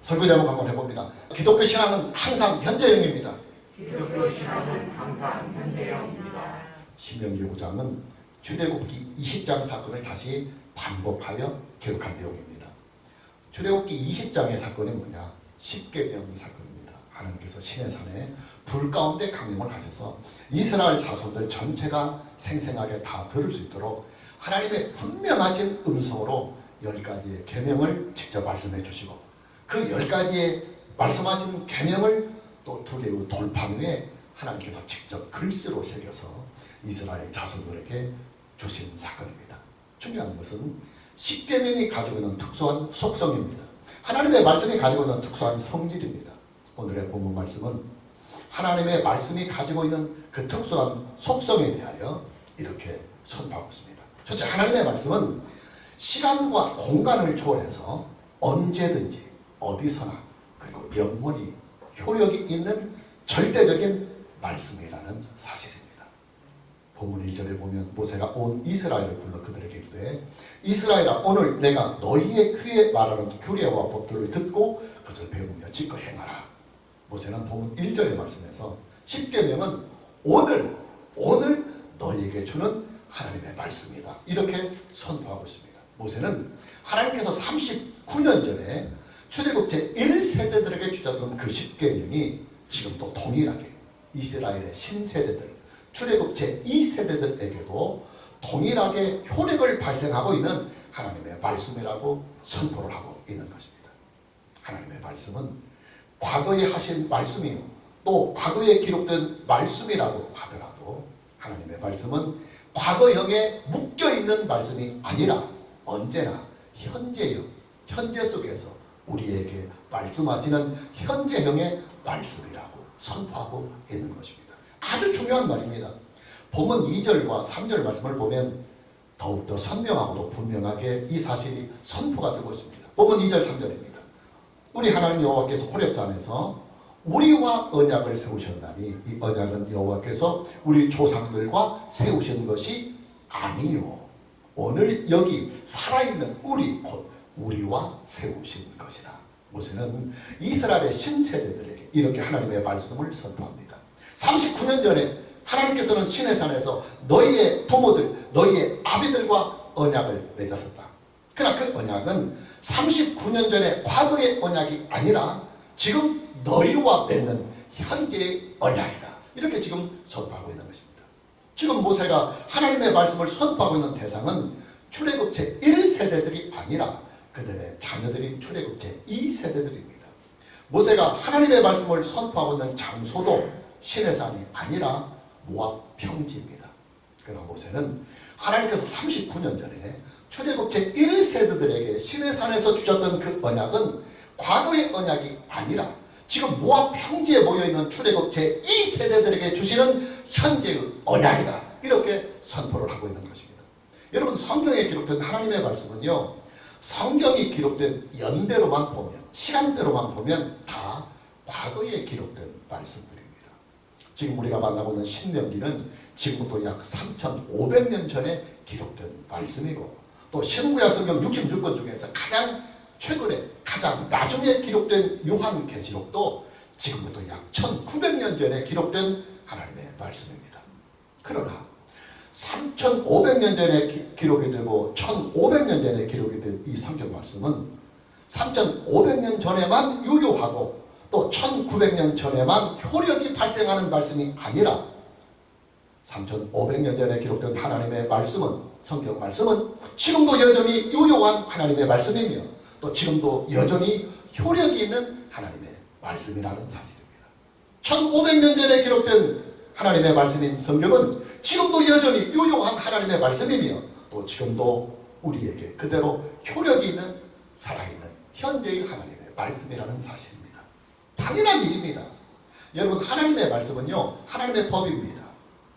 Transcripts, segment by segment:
설교 제목 한번 해봅니다. 기독교 신앙은 항상 현재형입니다. 기독교 신앙은 항상 현재형입니다. 신명기 5장은 출애굽기 20장 사건을 다시 반복하여 기록한 내용입니다. 출애굽기 20장의 사건이 뭐냐? 십계명 사건입니다. 하나님께서 시내산에 불 가운데 강림을 하셔서 이스라엘 자손들 전체가 생생하게 다 들을 수 있도록 하나님의 분명하신 음성으로 10가지의 계명을 직접 말씀해 주시고 그 10가지의 말씀하신 계명을 또 2개의 돌판 위에 하나님께서 직접 글씨로 새겨서 이스라엘 자손들에게 주신 사건입니다. 중요한 것은 십계명이 가지고 있는 특수한 속성입니다. 하나님의 말씀이 가지고 있는 특수한 성질입니다. 오늘의 본문 말씀은 하나님의 말씀이 가지고 있는 그 특수한 속성에 대하여 이렇게 선포하고 있습니다. 첫째, 하나님의 말씀은 시간과 공간을 초월해서 언제든지 어디서나 그리고 영원히 효력이 있는 절대적인 말씀이라는 사실입니다. 본문 1절에 보면 모세가 온 이스라엘을 불러 그들에게 이르되 이스라엘아, 오늘 내가 너희의 귀에 말하는 규례와 법도를 듣고 그것을 배우며 지켜 행하라. 모세는 본문 1절의 말씀에서 십계명은 오늘 너희에게 주는 하나님의 말씀이다, 이렇게 선포하고 있습니다. 모세는 하나님께서 39년 전에 출애굽 제1세대들에게 주셨던 그 십계명이 지금도 동일하게 이스라엘의 신세대들, 출애굽 제2세대들에게도 동일하게 효력을 발생하고 있는 하나님의 말씀이라고 선포를 하고 있는 것입니다. 하나님의 말씀은 과거에 하신 말씀이요, 또 과거에 기록된 말씀이라고 하더라도 하나님의 말씀은 과거형에 묶여있는 말씀이 아니라 언제나 현재형, 현재 속에서 우리에게 말씀하시는 현재형의 말씀이라고 선포하고 있는 것입니다. 아주 중요한 말입니다. 본문 2절과 3절 말씀을 보면 더욱더 선명하고도 분명하게 이 사실이 선포가 되고 있습니다. 본문 2절 3절입니다. 우리 하나님 여호와께서 호렙산에서 우리와 언약을 세우셨나니 이 언약은 여호와께서 우리 조상들과 세우신 것이 아니요 오늘 여기 살아있는 우리 곧 우리와 세우신 것이라. 모세는 이스라엘의 신세대들에게 이렇게 하나님의 말씀을 선포합니다. 39년 전에 하나님께서는 시내산에서 너희의 부모들, 너희의 아비들과 언약을 맺었다. 그러나 그 언약은 39년 전에 과거의 언약이 아니라 지금 너희와 맺는 현재의 언약이다, 이렇게 지금 선포하고 있는 것입니다. 지금 모세가 하나님의 말씀을 선포하고 있는 대상은 출애굽 제1세대들이 아니라 그들의 자녀들인 출애굽 제2세대들입니다. 모세가 하나님의 말씀을 선포하고 있는 장소도 시내산이 아니라 모압 평지입니다. 그러나 모세는 하나님께서 39년 전에 출애굽 제1세대들에게 시내산에서 주셨던 그 언약은 과거의 언약이 아니라 지금 모압 평지에 모여있는 출애굽 제2세대들에게 주시는 현재의 언약이다, 이렇게 선포를 하고 있는 것입니다. 여러분, 성경에 기록된 하나님의 말씀은요, 성경이 기록된 연대로만 보면, 시간대로만 보면 다 과거에 기록된 말씀들입니다. 지금 우리가 만나고 있는 신명기는 지금부터 약 3,500년 전에 기록된 말씀이고, 또 신구약 성경 66권 중에서 가장 최근에 가장 나중에 기록된 요한계시록도 지금부터 약 1900년 전에 기록된 하나님의 말씀입니다. 그러나 3500년 전에 기록이 되고 1500년 전에 기록이 된 이 성경 말씀은 3500년 전에만 유효하고 또 1900년 전에만 효력이 발생하는 말씀이 아니라 3500년 전에 기록된 하나님의 말씀은, 성경 말씀은 지금도 여전히 유효한 하나님의 말씀이며 또 지금도 여전히 효력이 있는 하나님의 말씀이라는 사실입니다. 1500년 전에 기록된 하나님의 말씀인 성경은 지금도 여전히 유효한 하나님의 말씀이며 또 지금도 우리에게 그대로 효력이 있는 살아있는 현재의 하나님의 말씀이라는 사실입니다. 당연한 일입니다. 여러분, 하나님의 말씀은요, 하나님의 법입니다.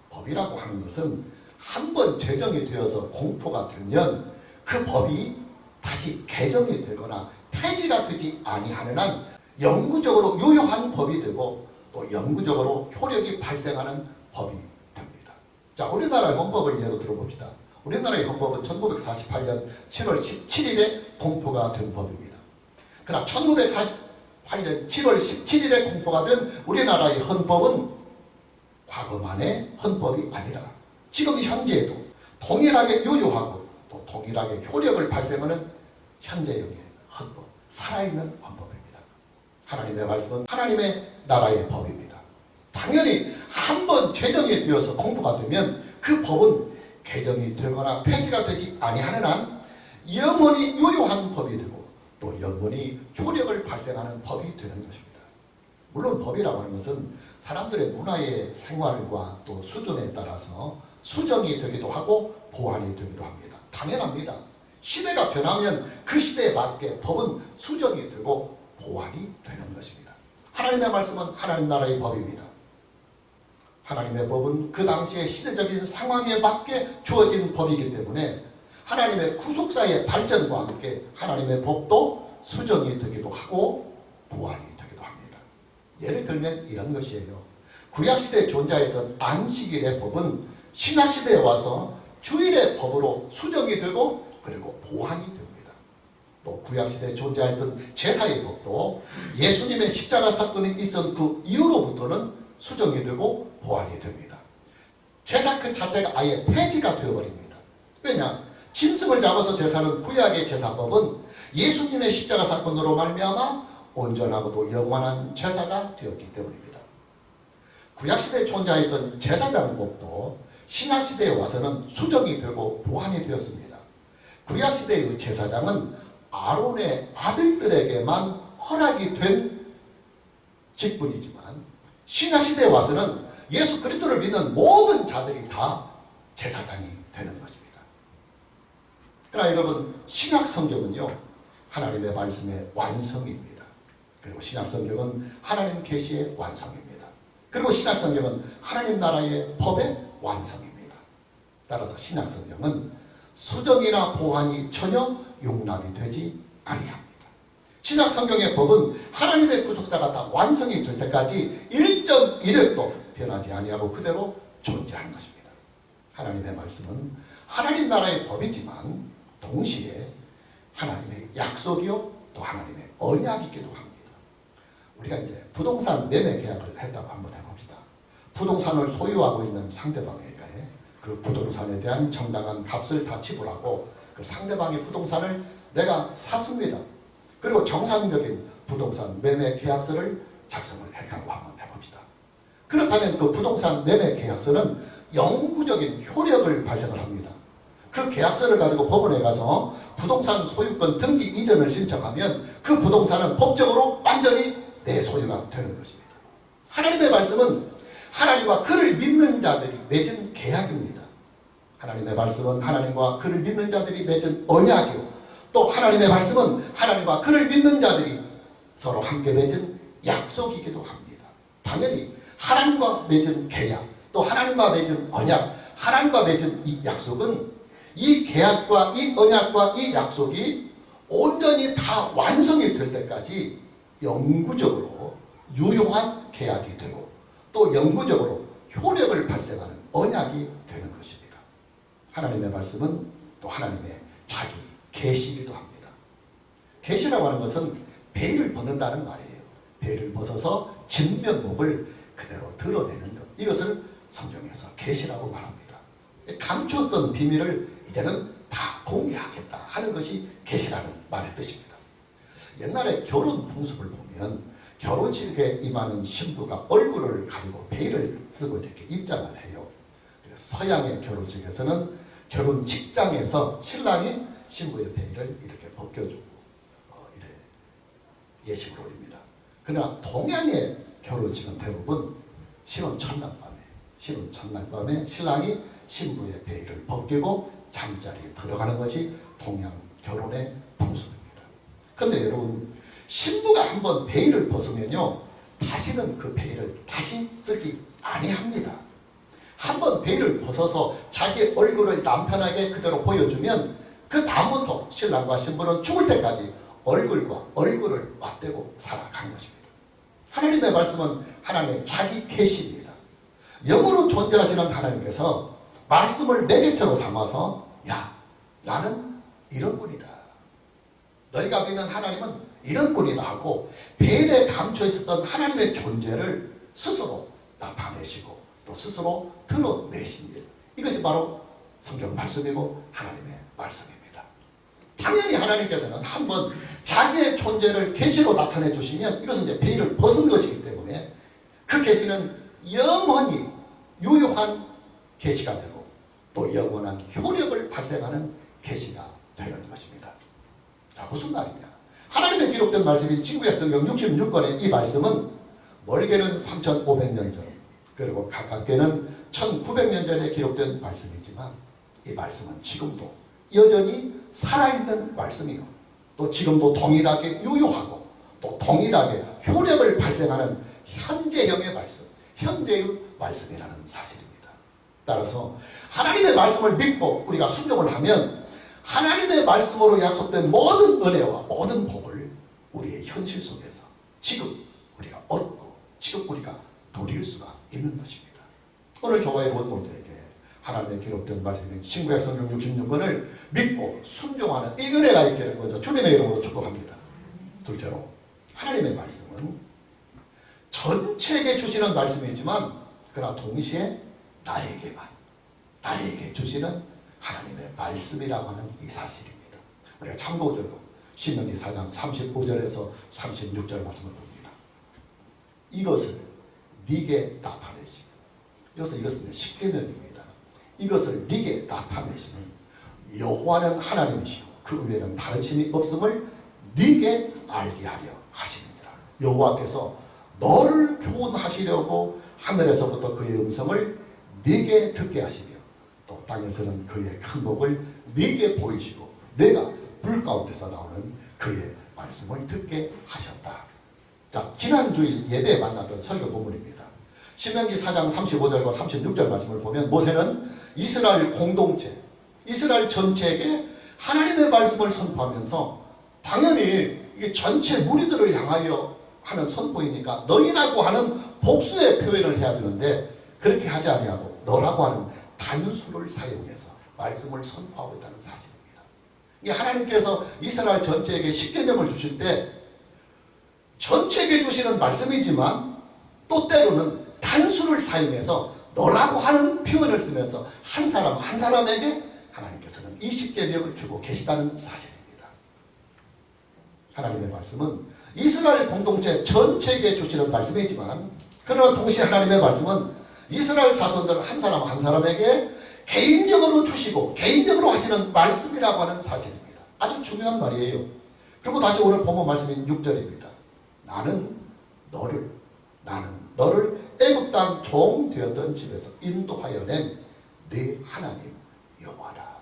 법이라고 하는 것은 한번 제정이 되어서 공포가 되면 그 법이 다시 개정이 되거나 폐지가 되지 아니하는 한 영구적으로 유효한 법이 되고 또 영구적으로 효력이 발생하는 법이 됩니다. 자, 우리나라의 헌법을 예로 들어봅시다. 우리나라의 헌법은 1948년 7월 17일에 공포가 된 법입니다. 그러나 2008년 7월 17일에 공포가 된 우리나라의 헌법은 과거만의 헌법이 아니라 지금 현재에도 동일하게 유효하고 또 동일하게 효력을 발생하는 현재형의 헌법, 살아있는 헌법입니다. 하나님의 말씀은 하나님의 나라의 법입니다. 당연히 한번 제정이 되어서 공포가 되면 그 법은 개정이 되거나 폐지가 되지 아니하는 한 영원히 유효한 법이 되고 또 영원히 효력을 발생하는 법이 되는 것입니다. 물론 법이라고 하는 것은 사람들의 문화의 생활과 또 수준에 따라서 수정이 되기도 하고 보완이 되기도 합니다. 당연합니다. 시대가 변하면 그 시대에 맞게 법은 수정이 되고 보완이 되는 것입니다. 하나님의 말씀은 하나님 나라의 법입니다. 하나님의 법은 그 당시의 시대적인 상황에 맞게 주어진 법이기 때문에 하나님의 구속사의 발전과 함께 하나님의 법도 수정이 되기도 하고 보완이 되기도 합니다. 예를 들면 이런 것이에요. 구약시대에 존재했던 안식일의 법은 신약시대에 와서 주일의 법으로 수정이 되고 그리고 보완이 됩니다. 또 구약시대에 존재했던 제사의 법도 예수님의 십자가 사건이 있었던 그 이후로부터는 수정이 되고 보완이 됩니다. 제사 그 자체가 아예 폐지가 되어버립니다. 왜냐? 짐승을 잡아서 제사는 구약의 제사법은 예수님의 십자가 사건으로 말미암아 온전하고도 영원한 제사가 되었기 때문입니다. 구약시대에 존재했던 제사장법도 신약시대에 와서는 수정이 되고 보완이 되었습니다. 구약시대의 제사장은 아론의 아들들에게만 허락이 된 직분이지만 신약시대에 와서는 예수 그리스도를 믿는 모든 자들이 다 제사장이 되는 것입니다. 그러나 여러분, 신약 성경은요 하나님의 말씀의 완성입니다. 그리고 신약 성경은 하나님 계시의 완성입니다. 그리고 신약 성경은 하나님 나라의 법의 완성입니다. 따라서 신약 성경은 수정이나 보완이 전혀 용납이 되지 아니합니다. 신약 성경의 법은 하나님의 구속사가 다 완성이 될 때까지 일정 이력도 변하지 아니하고 그대로 존재하는 것입니다. 하나님의 말씀은 하나님 나라의 법이지만 동시에 하나님의 약속이요 또 하나님의 언약이기도 합니다. 우리가 이제 부동산 매매 계약을 했다고 한번 해봅시다. 부동산을 소유하고 있는 상대방에게 그 부동산에 대한 정당한 값을 다 지불하고 그 상대방의 부동산을 내가 샀습니다. 그리고 정상적인 부동산 매매 계약서를 작성을 했다고 한번 해봅시다. 그렇다면 그 부동산 매매 계약서는 영구적인 효력을 발생을 합니다. 그 계약서를 가지고 법원에 가서 부동산 소유권 등기 이전을 신청하면 그 부동산은 법적으로 완전히 내 소유가 되는 것입니다. 하나님의 말씀은 하나님과 그를 믿는 자들이 맺은 계약입니다. 하나님의 말씀은 하나님과 그를 믿는 자들이 맺은 언약이요 또 하나님의 말씀은 하나님과 그를 믿는 자들이 서로 함께 맺은 약속이기도 합니다. 당연히 하나님과 맺은 계약 또 하나님과 맺은 언약 하나님과 맺은 이 약속은 이 계약과 이 언약과 이 약속이 온전히 다 완성이 될 때까지 영구적으로 유효한 계약이 되고 또 영구적으로 효력을 발생하는 언약이 되는 것입니다. 하나님의 말씀은 또 하나님의 자기 계시이기도 합니다. 계시라고 하는 것은 베일을 벗는다는 말이에요. 베일을 벗어서 진면목을 그대로 드러내는 것. 이것을 성경에서 계시라고 말합니다. 감추었던 비밀을 이제는 다 공개하겠다 하는 것이 계시라는 말의 뜻입니다. 옛날에 결혼 풍습을 보면 결혼식에 임하는 신부가 얼굴을 가리고 베일을 쓰고 이렇게 입장을 해요. 그래서 서양의 결혼식에서는 결혼 직장에서 신랑이 신부의 베일을 이렇게 벗겨주고 이래 예식을 올립니다. 그러나 동양의 결혼식은 대부분 신혼 첫날 밤에 신랑이 신부의 베일을 벗기고 잠자리에 들어가는 것이 동양 결혼의 풍습입니다. 그런데 여러분, 신부가 한번 베일을 벗으면요 다시는 그 베일을 다시 쓰지 아니합니다. 한번 베일을 벗어서 자기 얼굴을 남편에게 그대로 보여주면 그 다음부터 신랑과 신부는 죽을 때까지 얼굴과 얼굴을 맞대고 살아간 것입니다. 하나님의 말씀은 하나님의 자기 계시입니다. 영으로 존재하시는 하나님께서 말씀을 매개체로 삼아서 야, 나는 이런 분이다. 너희가 믿는 하나님은 이런 꼴이 나고 베일에 감춰 있었던 하나님의 존재를 스스로 나타내시고 또 스스로 드러내신 일, 이것이 바로 성경 말씀이고 하나님의 말씀입니다. 당연히 하나님께서는 한번 자기의 존재를 계시로 나타내 주시면 이것은 이제 베일을 벗은 것이기 때문에 그 계시는 영원히 유효한 계시가 되고 또 영원한 효력을 발생하는 계시가 되는 것입니다. 자, 무슨 말이냐? 하나님의 기록된 말씀이 신구약 성경 66권의 이 말씀은 멀게는 3,500년 전 그리고 가깝게는 1,900년 전에 기록된 말씀이지만 이 말씀은 지금도 여전히 살아있는 말씀이요, 또 지금도 동일하게 유효하고 또 동일하게 효력을 발생하는 현재형의 말씀, 현재의 말씀이라는 사실입니다. 따라서 하나님의 말씀을 믿고 우리가 순종을 하면 하나님의 말씀으로 약속된 모든 은혜와 모든 복을 우리의 현실 속에서 지금 우리가 얻고 지금 우리가 누릴 수가 있는 것입니다. 오늘 저와 여러분 모두에게 하나님의 기록된 말씀인 신구약 성경 66권을 믿고 순종하는 이 은혜가 있기를 먼저 주님의 이름으로 축복합니다. 둘째로 하나님의 말씀은 전체에게 주시는 말씀이지만 그러나 동시에 나에게 주시는 하나님의 말씀이라고 하는 이 사실입니다. 우리가 참고적으로 신명기 4장 35절에서 36절 말씀을 봅니다. 이것을 네게 나타내시면, 이것은 십계명입니다. 이것을 네게 나타내시면 여호와는 하나님이시고 그 외에는 다른 신이 없음을 네게 알게 하려 하십니다. 여호와께서 너를 교훈하시려고 하늘에서부터 그의 음성을 네게 듣게 하시며 또 땅에서는 그의 큰 복을 네게 보이시고 내가 불 가운데서 나오는 그의 말씀을 듣게 하셨다. 자, 지난주일 예배에 만났던 설교 본문입니다. 신명기 4장 35절과 36절 말씀을 보면 모세는 이스라엘 공동체, 이스라엘 전체에게 하나님의 말씀을 선포하면서 당연히 이게 전체 무리들을 향하여 하는 선포이니까 너희라고 하는 복수의 표현을 해야 되는데 그렇게 하지 아니하고 너라고 하는 단수를 사용해서 말씀을 선포하고 있다는 사실입니다. 이게 하나님께서 이스라엘 전체에게 십계명을 주실 때 전체에게 주시는 말씀이지만 또 때로는 단수를 사용해서 너라고 하는 표현을 쓰면서 한 사람 한 사람에게 하나님께서는 이 십계명을 주고 계시다는 사실입니다. 하나님의 말씀은 이스라엘 공동체 전체에게 주시는 말씀이지만 그러나 동시에 하나님의 말씀은 이스라엘 자손들 한 사람 한 사람에게 개인적으로 주시고 개인적으로 하시는 말씀이라고 하는 사실입니다. 아주 중요한 말이에요. 그리고 다시 오늘 본문 말씀인 6절입니다. 나는 너를 애굽 땅 종 되었던 집에서 인도하여 낸 네 하나님 여호와라.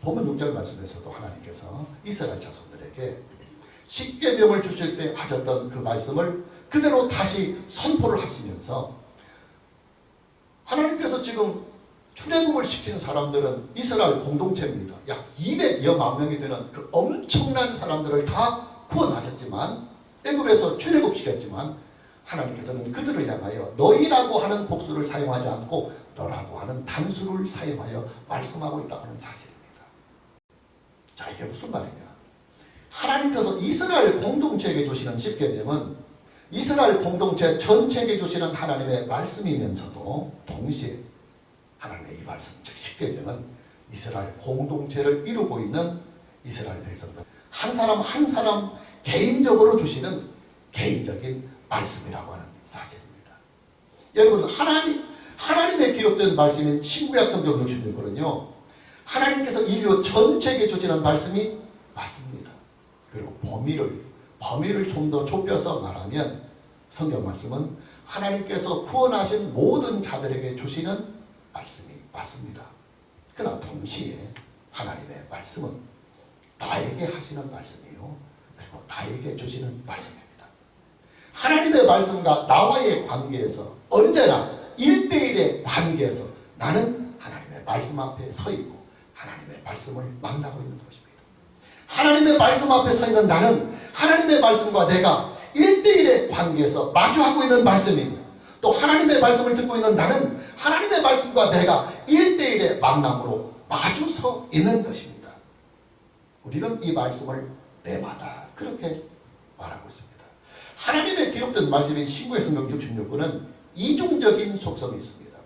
본문 6절 말씀에서도 하나님께서 이스라엘 자손들에게 십계명을 주실 때 하셨던 그 말씀을 그대로 다시 선포를 하시면서 하나님께서 지금 출애굽을 시킨 사람들은 이스라엘 공동체입니다. 약 200여만 명이 되는 그 엄청난 사람들을 다 구원하셨지만 애굽에서 출애굽시켰지만 하나님께서는 그들을 향하여 너희라고 하는 복수를 사용하지 않고 너라고 하는 단수를 사용하여 말씀하고 있다는 사실입니다. 자, 이게 무슨 말이냐? 하나님께서 이스라엘 공동체에게 주시는 십계명은 이스라엘 공동체 전체에게 주시는 하나님의 말씀이면서도 동시에 하나님의 이 말씀, 즉 십계명은 이스라엘 공동체를 이루고 있는 이스라엘 백성들 한 사람 한 사람 개인적으로 주시는 개인적인 말씀이라고 하는 사실입니다. 여러분, 하나님의 기록된 말씀인 신구약 성경 66권은요 하나님께서 인류 전체에게 주시는 말씀이 맞습니다. 그리고 범위를 좀 더 좁혀서 말하면 성경 말씀은 하나님께서 구원하신 모든 자들에게 주시는 말씀이 맞습니다. 그러나 동시에 하나님의 말씀은 나에게 하시는 말씀이요 그리고 나에게 주시는 말씀입니다. 하나님의 말씀과 나와의 관계에서 언제나 1대1의 관계에서 나는 하나님의 말씀 앞에 서 있고 하나님의 말씀을 만나고 있는 것입니다. 하나님의 말씀 앞에 서 있는 나는 하나님의 말씀과 내가 1대1의 관계에서 마주하고 있는 말씀이며 또 하나님의 말씀을 듣고 있는 나는 하나님의 말씀과 내가 1대1의 만남으로 마주 서 있는 것입니다. 우리는 이 말씀을 때마다 그렇게 말하고 있습니다. 하나님의 기록된 말씀인 신구의 성경 66권은 이중적인 속성이 있습니다.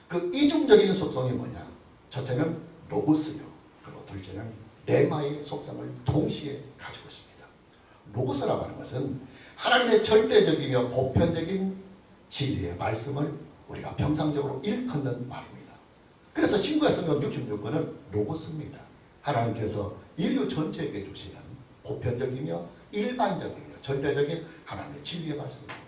그 이중적인 속성이 뭐냐? 첫째는 로고스요. 그리고 둘째는 레마의 속성을 동시에 가지고 있습니다. 로고스라고 하는 것은 하나님의 절대적이며 보편적인 진리의 말씀을 우리가 평상적으로 일컫는 말입니다. 그래서 신구의 성경 66권은 로고스입니다. 하나님께서 인류 전체에게 주시는 보편적이며 일반적이며 절대적인 하나님의 진리의 말씀입니다.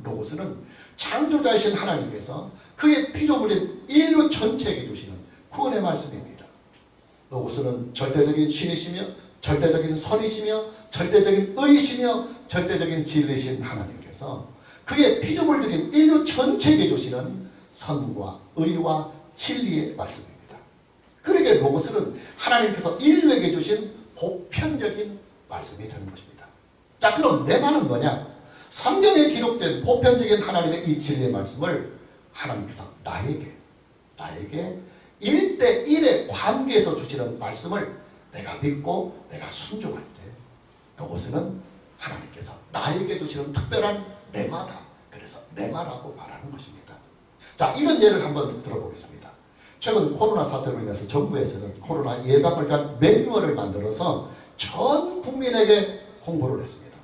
로고스는 창조자이신 하나님께서 그의 피조물인 인류 전체에게 주시는 구원의 말씀입니다. 로고스는 절대적인 신이시며 절대적인 선이시며 절대적인 의이시며 절대적인 진리이신 하나님께서 그의 피조물들인 인류 전체에게 주시는 선과 의와 진리의 말씀입니다. 그러기에 로고스는 하나님께서 인류에게 주신 보편적인 말씀이 되는 것입니다. 자, 그럼 레마는 뭐냐? 성경에 기록된 보편적인 하나님의 이 진리의 말씀을 하나님께서 나에게 1대1의 관계에서 주시는 말씀을 내가 믿고 내가 순종할 때 로고스는 하나님께서 나에게 주시는 특별한 레마다. 그래서 레마라고 말하는 것입니다. 자, 이런 예를 한번 들어보겠습니다. 최근 코로나 사태로 인해서 정부에서는 코로나 예방을 위한 매뉴얼을 만들어서 전 국민에게 홍보를 했습니다.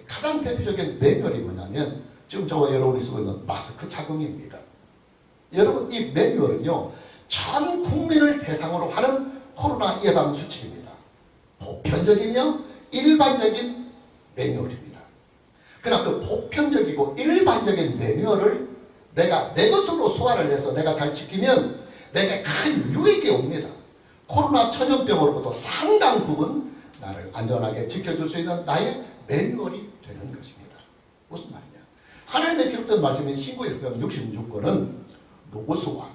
가장 대표적인 매뉴얼이 뭐냐면 지금 저와 여러분이 쓰고 있는 마스크 착용입니다. 여러분, 이 매뉴얼은요, 전 국민을 대상으로 하는 코로나 예방 수칙입니다. 보편적이며 일반적인 매뉴얼입니다. 그러나 그 보편적이고 일반적인 매뉴얼을 내가 내 것으로 소화를 해서 내가 잘 지키면 내게 큰 유익이 옵니다. 코로나 전염병으로부터 상당 부분 나를 안전하게 지켜줄 수 있는 나의 매뉴얼이 되는 것입니다. 무슨 말이냐? 하나님의 기록된 말씀인 신구의 성경 66권은 로고스와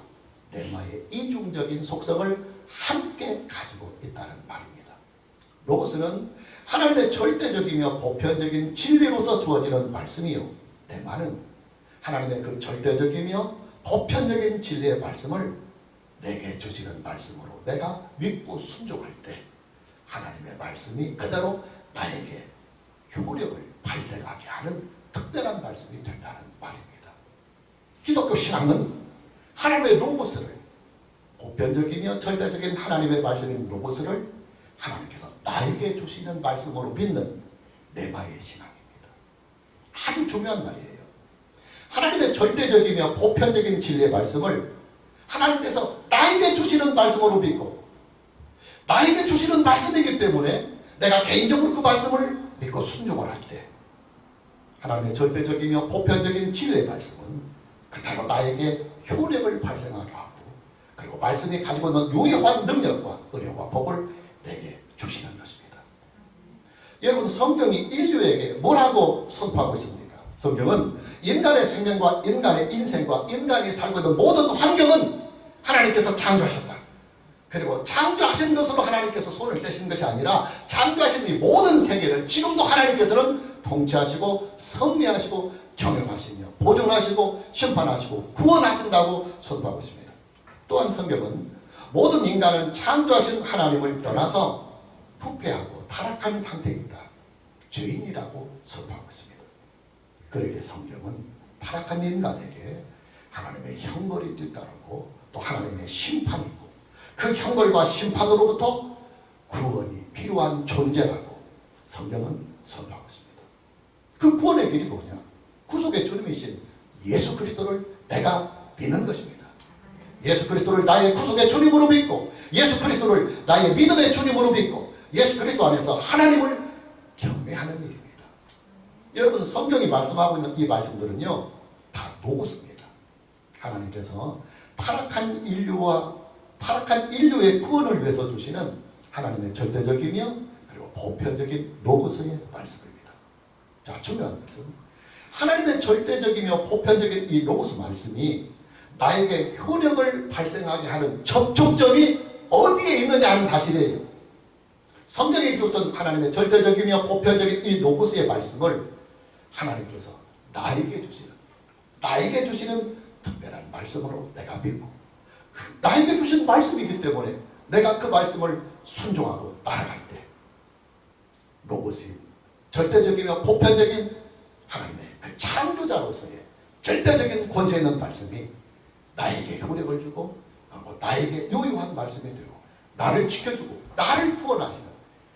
레마의 이중적인 속성을 함께 가지고 있다는 말입니다. 로고스는 하나님의 절대적이며 보편적인 진리로서 주어지는 말씀이요, 레마는 하나님의 그 절대적이며 보편적인 진리의 말씀을 내게 주시는 말씀으로 내가 믿고 순종할 때 하나님의 말씀이 그대로 나에게 효력을 발생하게 하는 특별한 말씀이 된다는 말입니다. 기독교 신앙은 하나님의 로고스를, 보편적이며 절대적인 하나님의 말씀인 로고스를 하나님께서 나에게 주시는 말씀으로 믿는 레마의 신앙입니다. 아주 중요한 말이에요. 하나님의 절대적이며 보편적인 진리의 말씀을 하나님께서 나에게 주시는 말씀으로 믿고 나에게 주시는 말씀이기 때문에 내가 개인적으로 그 말씀을 믿고 순종을 할 때 하나님의 절대적이며 보편적인 진리의 말씀은 그대로 나에게 효력을 발생하게 하고 그리고 말씀이 가지고 있는 유효한 능력과 은혜와 복을 내게 주시는 것입니다. 여러분, 성경이 인류에게 뭐라고 선포하고 있습니까? 성경은 인간의 생명과 인간의 인생과 인간이 살고 있는 모든 환경은 하나님께서 창조하셨다. 그리고 창조하신 것으로 하나님께서 손을 떼신 것이 아니라 창조하신 이 모든 세계를 지금도 하나님께서는 통치하시고 섭리하시고 경영하시며 보존하시고 심판하시고 구원하신다고 선포하고 있습니다. 또한 성경은 모든 인간은 창조하신 하나님을 떠나서 부패하고 타락한 상태에 있다. 죄인이라고 선포하고 있습니다. 그러기에 성경은 타락한 인간에게 하나님의 형벌이 뒤따르고 또 하나님의 심판이 있고 그 형벌과 심판으로부터 구원이 필요한 존재라고 성경은 선포하고 있습니다. 그 구원의 길이 뭐냐? 구속의 주님이신 예수 그리스도를 내가 믿는 것입니다. 예수 그리스도를 나의 구속의 주님으로 믿고 예수 그리스도를 나의 믿음의 주님으로 믿고 예수 그리스도 안에서 하나님을 경외하는 일입니다. 여러분, 성경이 말씀하고 있는 이 말씀들은요, 다 로고스입니다. 하나님께서 타락한 인류의 구원을 위해서 주시는 하나님의 절대적이며 그리고 보편적인 로고스의 말씀입니다. 자, 중요한 것은 하나님의 절대적이며 보편적인 이 로고스 말씀이 나에게 효력을 발생하게 하는 접촉점이 어디에 있느냐 하는 사실이에요. 성경에 기록된 하나님의 절대적이며 보편적인 이 로고스의 말씀을 하나님께서 나에게 주시는 특별한 말씀으로 내가 믿고 나에게 주신 말씀이기 때문에 내가 그 말씀을 순종하고 따라갈 때 로고스인 절대적이며 보편적인 하나님의 그 창조자로서의 절대적인 권세 있는 말씀이 나에게 효력을 주고 나에게 유효한 말씀이 되고 나를 지켜주고 나를 구원하시는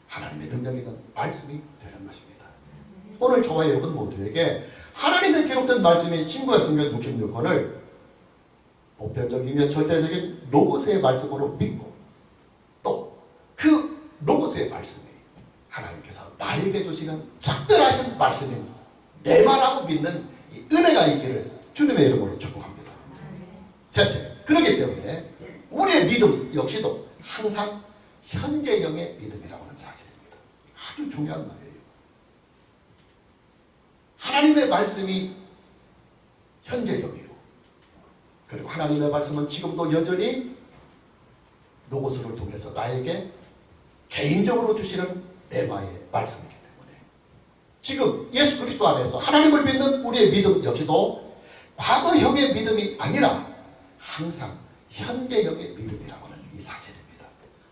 하나님의 능력 있는 말씀이 되는 것입니다. 오늘 저와 여러분 모두에게 하나님의 기록된 말씀이 신구약 성경 66권을 보편적이며 절대적인 로고스의 말씀으로 믿고 또 그 로고스의 말씀이 하나님께서 나에게 주시는 특별하신 말씀인 내 말하고 믿는 이 은혜가 있기를 주님의 이름으로 축복합니다. 셋째, 그렇기 때문에 우리의 믿음 역시도 항상 현재형의 믿음이라고 하는 사실입니다. 아주 중요한 말이에요. 하나님의 말씀이 현재형이요. 그리고 하나님의 말씀은 지금도 여전히 로고스를 통해서 나에게 개인적으로 주시는 레마의 말씀이기 때문에 지금 예수 그리스도 안에서 하나님을 믿는 우리의 믿음 역시도 과거형의 믿음이 아니라 항상 현재형의 믿음이라고 하는 이 사실입니다.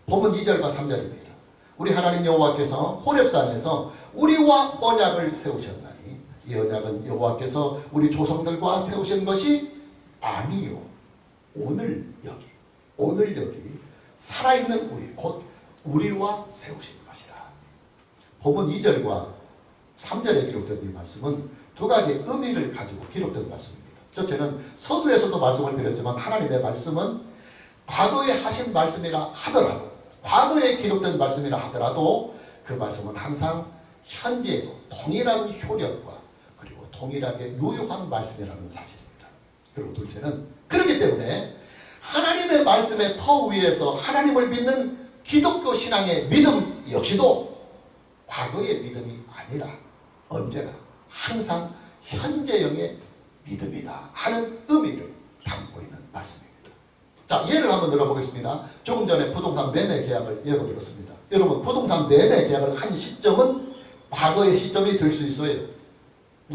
본문 2절과 3절입니다. 우리 하나님 여호와께서 호렙산에서 우리와 언약을 세우셨나니 이 언약은 여호와께서 우리 조상들과 세우신 것이 아니요 오늘 여기 살아있는 우리 곧 우리와 세우신 것이라. 본문 2절과 3절에 기록된 이 말씀은 두 가지 의미를 가지고 기록된 말씀입니다. 저는 서두에서도 말씀을 드렸지만 하나님의 말씀은 과거에 하신 말씀이라 하더라도 과거에 기록된 말씀이라 하더라도 그 말씀은 항상 현재에도 동일한 효력과 그리고 동일하게 유효한 말씀이라는 사실입니다. 그리고 둘째는 그렇기 때문에 하나님의 말씀의 터 위에서 하나님을 믿는 기독교 신앙의 믿음 역시도 과거의 믿음이 아니라 언제나 항상 현재형의 믿음이다 하는 의미를 담고 있는 말씀입니다. 자, 예를 한번 들어보겠습니다. 조금 전에 부동산 매매 계약을 예로 들었습니다. 여러분, 부동산 매매 계약을 한 시점은 과거의 시점이 될 수 있어요.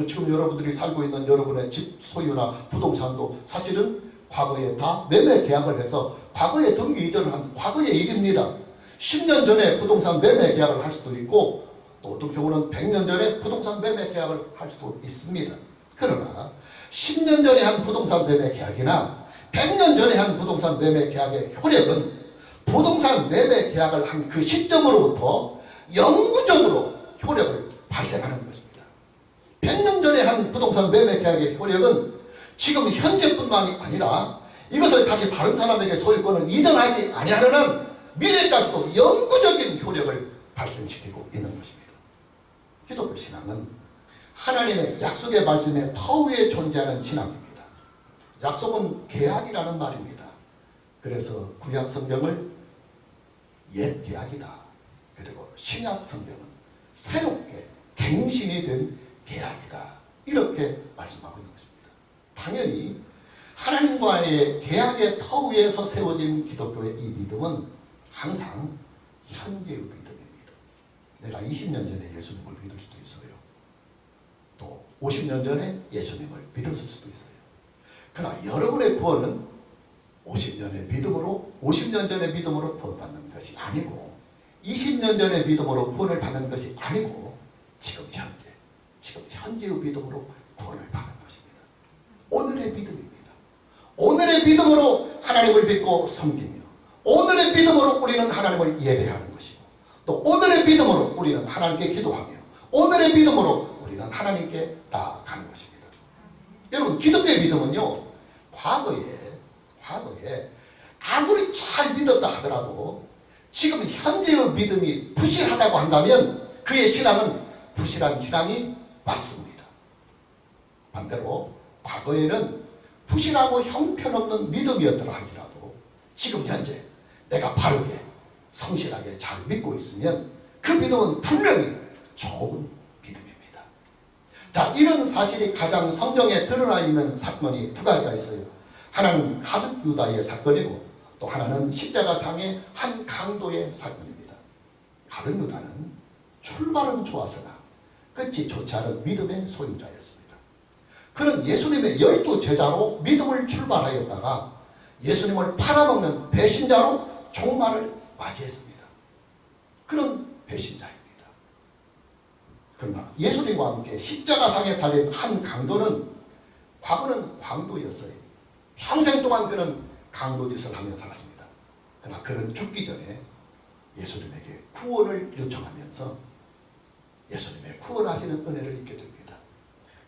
지금 여러분들이 살고 있는 여러분의 집 소유나 부동산도 사실은 과거에 다 매매 계약을 해서 과거에 등기 이전을 한 과거의 일입니다. 10년 전에 부동산 매매 계약을 할 수도 있고 또 어떤 경우는 100년 전에 부동산 매매 계약을 할 수도 있습니다. 그러나 10년 전에 한 부동산 매매 계약이나 100년 전에 한 부동산 매매 계약의 효력은 부동산 매매 계약을 한 그 시점으로부터 영구적으로 효력을 발생하는 것입니다. 100년 전에 한 부동산 매매 계약의 효력은 지금 현재뿐만이 아니라 이것을 다시 다른 사람에게 소유권을 이전하지 아니하는 한 미래까지도 영구적인 효력을 발생시키고 있는 것입니다. 기독교 신앙은 하나님의 약속의 말씀에 터 위에 존재하는 신앙입니다. 약속은 계약이라는 말입니다. 그래서 구약 성경을 옛 계약이다. 그리고 신약 성경은 새롭게 갱신이 된 계약이다. 이렇게 말씀하고 있는 것입니다. 당연히 하나님과의 계약의 터 위에서 세워진 기독교의 이 믿음은 항상 현재의 믿음입니다. 내가 20년 전에 예수님을 믿을 수도 있어요. 또 50년 전에 예수님을 믿었을 수도 있어요. 그러나 여러분의 구원은 50년 전의 믿음으로 구원받는 것이 아니고 20년 전의 믿음으로 구원을 받는 것이 아니고 지금 현재의 믿음으로 구원을 받는 것입니다. 오늘의 믿음입니다. 오늘의 믿음으로 하나님을 믿고 섬기며 오늘의 믿음으로 우리는 하나님을 예배하는 것이고 또 오늘의 믿음으로 우리는 하나님께 기도하며 오늘의 믿음으로 우리는 하나님께 나아가는 것입니다. 여러분, 기독교의 믿음은요, 과거에 아무리 잘 믿었다 하더라도 지금 현재의 믿음이 부실하다고 한다면 그의 신앙은 부실한 신앙이 맞습니다. 반대로 과거에는 부실하고 형편없는 믿음이었더라 할지라도 지금 현재 내가 바르게 성실하게 잘 믿고 있으면 그 믿음은 분명히 좋은 믿음입니다. 자, 이런 사실이 가장 성경에 드러나 있는 사건이 두 가지가 있어요. 하나는 가룟 유다의 사건이고 또 하나는 십자가상의 한 강도의 사건입니다. 가룟 유다는 출발은 좋았으나 끝이 좋지 않은 믿음의 소유자였습니다. 그는 예수님의 12제자로 믿음을 출발하였다가 예수님을 팔아먹는 배신자로 종말을 맞이했습니다. 그런 배신자입니다. 그러나 예수님과 함께 십자가상에 달린 한 강도는 과거는 광도였어요. 평생 동안 그는 강도 짓을 하며 살았습니다. 그러나 그는 죽기 전에 예수님에게 구원을 요청하면서 예수님의 구원하시는 은혜를 잊게 됩니다.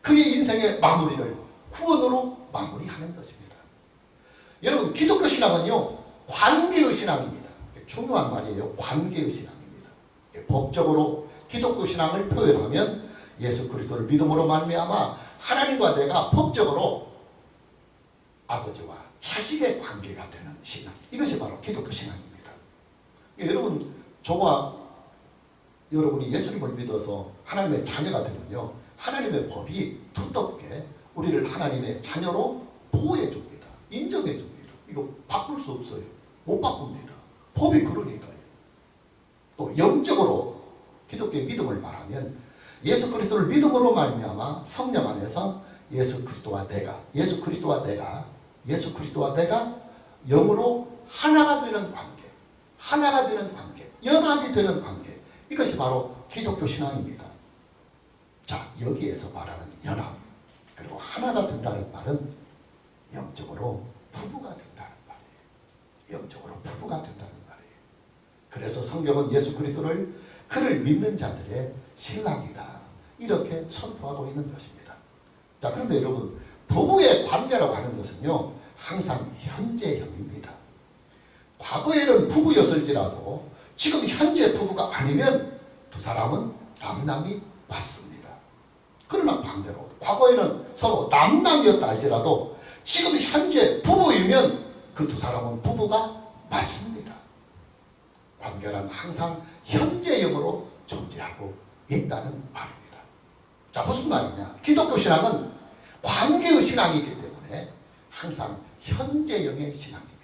그의 인생의 마무리를 구원으로 마무리하는 것입니다. 여러분, 기독교 신앙은요, 관계의 신앙입니다. 중요한 말이에요. 관계의 신앙입니다. 법적으로 기독교 신앙을 표현하면 예수 그리스도를 믿음으로 말미암아 하나님과 내가 법적으로 아버지와 자식의 관계가 되는 신앙, 이것이 바로 기독교 신앙입니다. 여러분, 저와 여러분이 예수님을 믿어서 하나님의 자녀가 되면요, 하나님의 법이 두텁게 우리를 하나님의 자녀로 보호해 줍니다. 인정해 줍니다. 이거 바꿀 수 없어요. 못 바꿉니다. 법이 그러니까요. 또 영적으로 기독교의 믿음을 말하면 예수 그리스도를 믿음으로 말미암아 성령 안에서 예수 그리스도와 내가 영으로 하나가 되는 관계, 연합이 되는 관계, 이것이 바로 기독교 신앙입니다. 자, 여기에서 말하는 연합, 그리고 하나가 된다는 말은 영적으로 부부가 된다는 말이에요. 영적으로 부부가 된다는 말이에요. 그래서 성경은 예수 그리스도를 그를 믿는 자들의 신랑이다, 이렇게 선포하고 있는 것입니다. 자, 그런데 여러분, 부부의 관계라고 하는 것은요, 항상 현재형입니다. 과거에는 부부였을지라도 지금 현재 부부가 아니면 두 사람은 남남이 맞습니다. 그러나 반대로 과거에는 서로 남남이었다 할지라도 지금 현재 부부이면 그 두 사람은 부부가 맞습니다. 관계란 항상 현재형으로 존재하고 있다는 말입니다. 자, 무슨 말이냐? 기독교 신앙은 관계의 신앙이기 때문에 항상 현재형의 신앙입니다.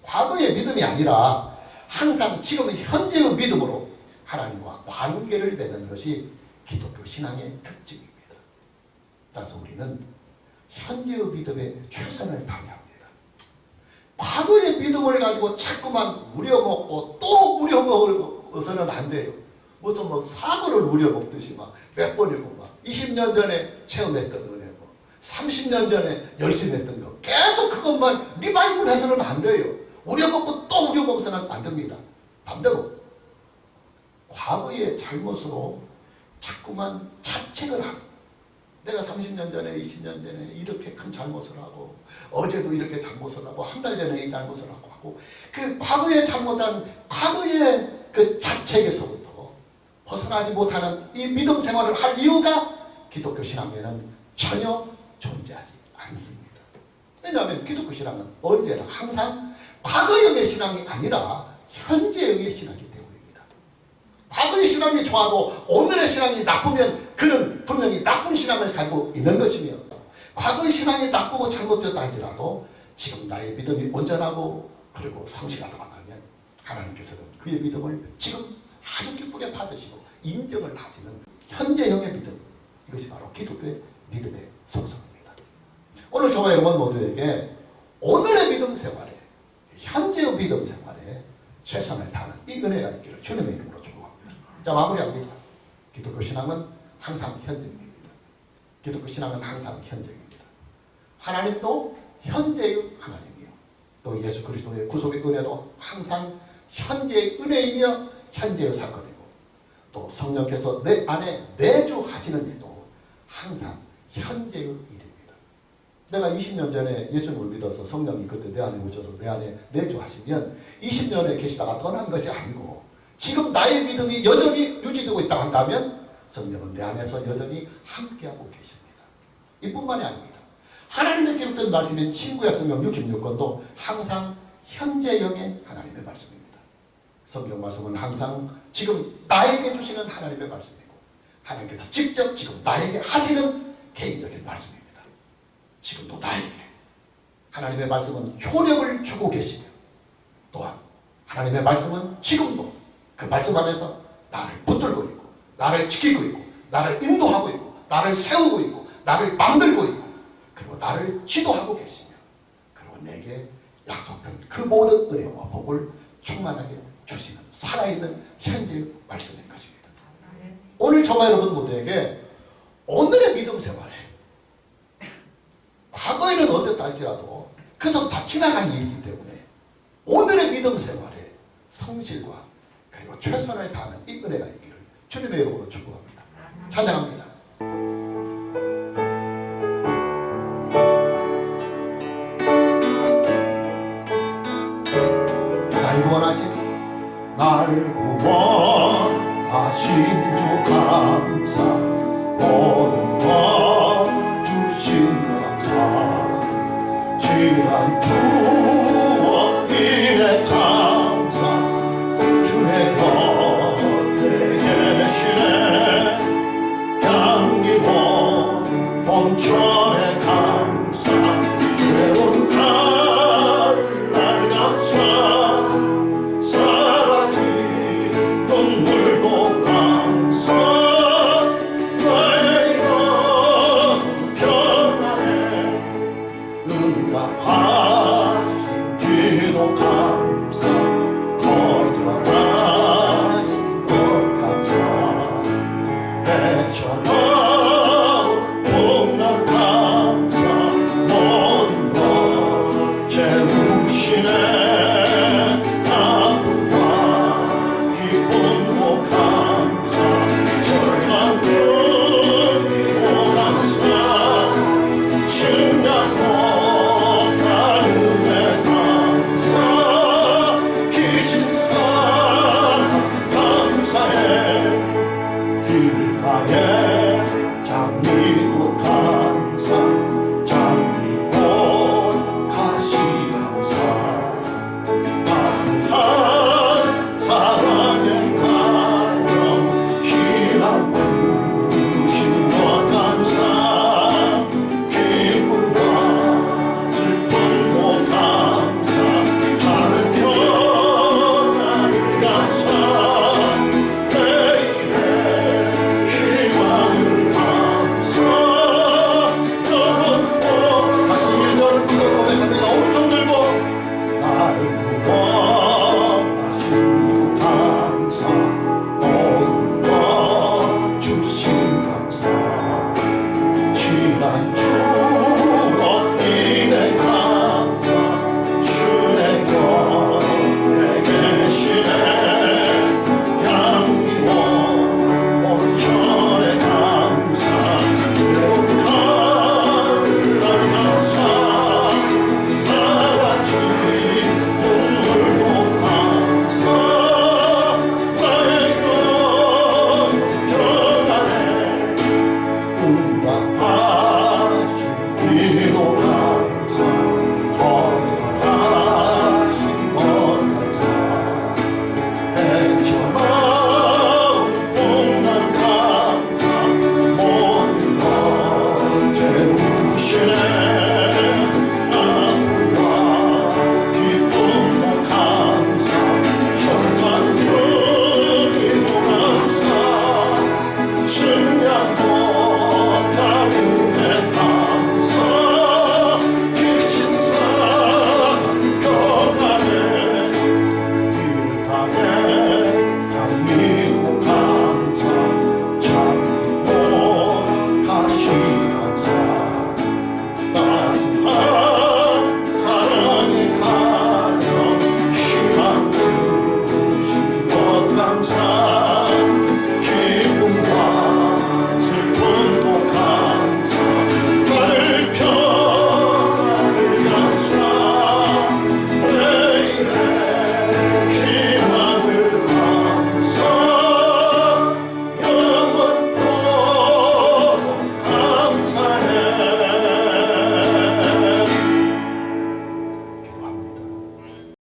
과거의 믿음이 아니라 항상 지금 현재의 믿음으로 하나님과 관계를 맺는 것이 기독교 신앙의 특징입니다. 따라서 우리는 현재의 믿음에 최선을 다해야 합니다. 과거의 믿음을 가지고 자꾸만 우려먹고 또 우려먹어서는 안 돼요. 뭐 사고를 우려먹듯이 막 몇 번이고 막 20년 전에 체험했던 은혜고 30년 전에 열심히 했던 거 계속 그것만 리바이벌 해서는 안 돼요. 우려먹고 또 우려먹어서는 안 됩니다. 반대로 과거의 잘못으로 자꾸만 자책을 하고, 내가 30년 전에 20년 전에 이렇게 큰 잘못을 하고 어제도 이렇게 잘못을 하고 한 달 전에 이 잘못을 하고 그 과거에 잘못한 과거의 그 자책에서부터 벗어나지 못하는 이 믿음 생활을 할 이유가 기독교 신앙에는 전혀 존재하지 않습니다. 왜냐하면 기독교 신앙은 언제나 항상 과거형의 신앙이 아니라 현재형의 신앙이기 때문입니다. 과거의 신앙이 좋아도 오늘의 신앙이 나쁘면 그는 분명히 나쁜 신앙을 가지고 있는 것이며, 과거의 신앙이 나쁘고 잘못되었다 할지라도 지금 나의 믿음이 온전하고 그리고 성실하다고 하면 하나님께서는 그의 믿음을 지금 아주 기쁘게 받으시고 인정을 하시는 현재형의 믿음, 이것이 바로 기독교의 믿음의 성성입니다. 오늘 저와 여러분 모두에게 오늘의 믿음 생활에, 현재의 믿음 생활에 최선을 다하는 이 은혜가 있기를 주님의 이름으로 축복합니다. 자, 마무리합니다. 기독교 신앙은 항상 현재입니다. 기독교 신앙은 항상 현재입니다. 하나님도 현재의 하나님이요, 또 예수 그리스도의 구속의 은혜도 항상 현재의 은혜이며 현재의 사건이고, 또 성령께서 내 안에 내주하시는 일도 항상 현재의 일입니다. 내가 20년 전에 예수님을 믿어서 성령이 그때 내 안에 오셔서 내 안에 내주하시면 20년에 계시다가 떠난 것이 아니고 지금 나의 믿음이 여전히 유지되고 있다고 한다면 성령은 내 안에서 여전히 함께하고 계십니다. 이뿐만이 아닙니다. 하나님의 기록된 말씀인 신구약 성경 66권도 항상 현재형의 하나님의 말씀입니다. 성경 말씀은 항상 지금 나에게 주시는 하나님의 말씀이고, 하나님께서 직접 지금 나에게 하시는 개인적인 말씀입니다. 지금도 나에게 하나님의 말씀은 효력을 주고 계시며, 또한 하나님의 말씀은 지금도 그 말씀 안에서 나를 붙들고 있고, 나를 지키고 있고, 나를 인도하고 있고, 나를 세우고 있고, 나를 만들고 있고, 그리고 나를 지도하고 계시며, 그리고 내게 약속된 그 모든 은혜와 복을 충만하게 주시는 살아있는 현재의 말씀인 것입니다. 오늘 저와 여러분 모두에게 오늘의 믿음 생활에 과거에는 어땠다 할지라도 그것은 다 지나간 일이기 때문에 오늘의 믿음 생활에 성실과 그리고 최선을 다하는 이 은혜가 있기를 주님의 이름으로 축복합니다. 찬양합니다. 날 구원하신 주 감사 모든 것 주신 감사 지난 추억이네 감사 주의 곁에 계시네 향기로운 봄철의 감사 외로운 날 감사 눈물도 감사 너희가 평안해 응답하신 뒤도 감사 거절하신 것 감사 배처럼 봄날 감사 모든 것 채우시네 장미꽃 감사 장미꽃 가시 감사 따스한 사랑의 가정 희망 부신 것 감사 기쁨과 슬픔도 감사 나를 변화를 감사 주신 감사 지난 주